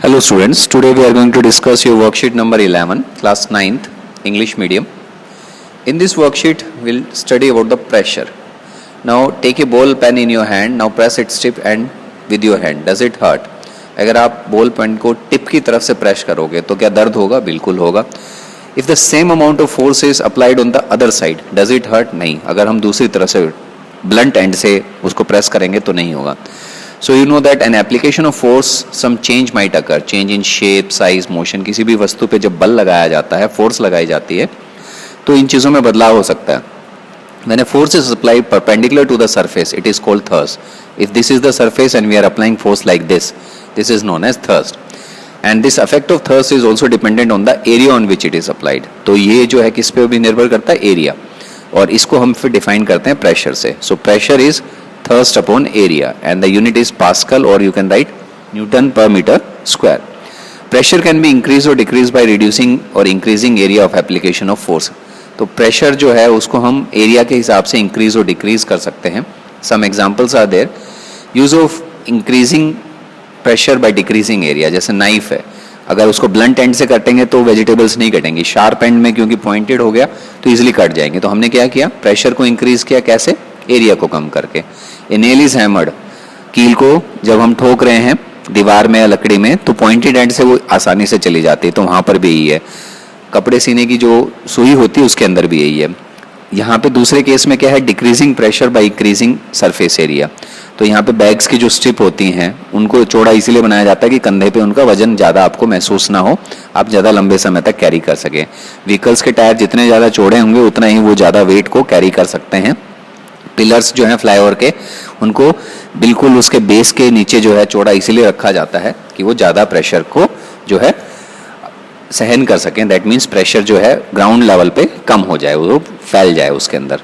Hello students, today we are going to discuss your worksheet number 11, class 9th, English medium. In this worksheet, we'll study about the pressure. Now take a ball pen in your hand, now press its tip and with your hand. Does it hurt? अगर आप ball pen को tip की तरफ से press करोगे तो क्या दर्द होगा? बिल्कुल होगा. If the same amount of force is applied on the other side, does it hurt? नहीं. अगर हम दूसरी तरफ से ब्लंट एंड से उसको प्रेस करेंगे तो नहीं होगा. So you know that an application of force, some change might occur, change in shape, size, motion. किसी भी वस्तु पे जब बल लगाया जाता है, force लगाई जाती है, तो इन चीज़ों में बदलाव हो सकता है. When a force is applied perpendicular to the surface, it is called thrust. If this is the surface and we are applying force like this is known as thrust. And this effect of thrust is also dependent on the area on which it is applied. तो ये जो है किस पे भी निर्भर करता है? एरिया. और इसको हम फिर डिफाइन करते हैं प्रेशर से. So pressure is thrust upon area and the unit is Pascal, or you can write Newton per meter square. Pressure can be increased or decreased by reducing or increasing area of application of force. तो pressure जो है उसको हम area के हिसाब से increase और decrease कर सकते हैं. Some examples are there. Use of increasing pressure by decreasing area, जैसे नाइफ है, अगर उसको ब्लंट एंड से कटेंगे तो वेजिटेबल्स नहीं कटेंगी. शार्प एंड में क्योंकि पॉइंटेड हो गया तो इजीली कट जाएंगे. तो हमने क्या किया? प्रेशर को इंक्रीज किया. कैसे? एरिया को कम करके. ए नेल इज हैमर्ड, कील को जब हम ठोक रहे हैं दीवार में या लकड़ी में तो पॉइंटेड एंड से वो आसानी से चली जाती है. तो वहाँ पर भी यही है. कपड़े सीने की जो सुई होती है उसके अंदर भी यही है. यहाँ पे दूसरे केस में क्या है? Decreasing pressure by increasing surface area. तो यहाँ पे बैग्स की जो स्ट्रिप होती हैं उनको चौड़ा इसीलिए बनाया जाता है कि कंधे पे उनका वजन ज़्यादा आपको महसूस ना हो, आप ज़्यादा लंबे समय तक कैरी कर सकें. व्हीकल्स के टायर जितने ज़्यादा चौड़े होंगे उतना ही वो ज़्यादा वेट को कैरी कर सकते हैं. पिलर्स जो हैं फ्लाईओवर के, उनको बिल्कुल उसके बेस के नीचे जो है चौड़ा इसीलिए रखा जाता है कि वो ज़्यादा प्रेशर को जो है सहन कर सकें. दैट मीन्स प्रेशर जो है ग्राउंड लेवल पे कम हो जाए, वो फैल जाए उसके अंदर.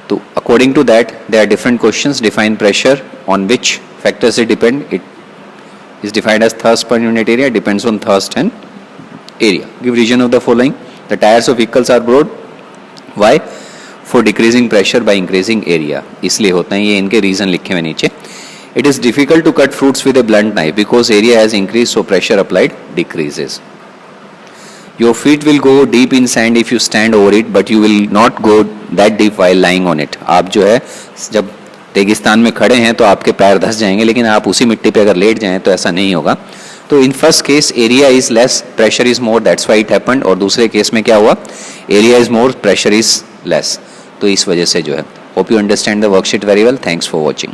तो according to that there are different questions. Define pressure on which factors it depend. It is defined as thrust per unit area, depends on thrust and area. Give reason of the following. The tyres of vehicles are broad. Why? For decreasing pressure by increasing area. इसलिए होता है. ये इनके reason लिखे हुए नीचे. It is difficult to cut fruits with a blunt knife because area has increase, so pressure applied decreases. Your feet will go deep in sand if you stand over it, but you will not go that deep while lying on it. आप जो है जब रेगिस्तान में खड़े हैं तो आपके पैर धंस जाएंगे, लेकिन आप उसी मिट्टी पे अगर लेट जाएं तो ऐसा नहीं होगा. तो in first case area is less, pressure is more, that's why it happened. और दूसरे केस में क्या हुआ? Area is more, pressure is less. तो इस वजह से जो है. Hope you understand the worksheet very well. Thanks for watching.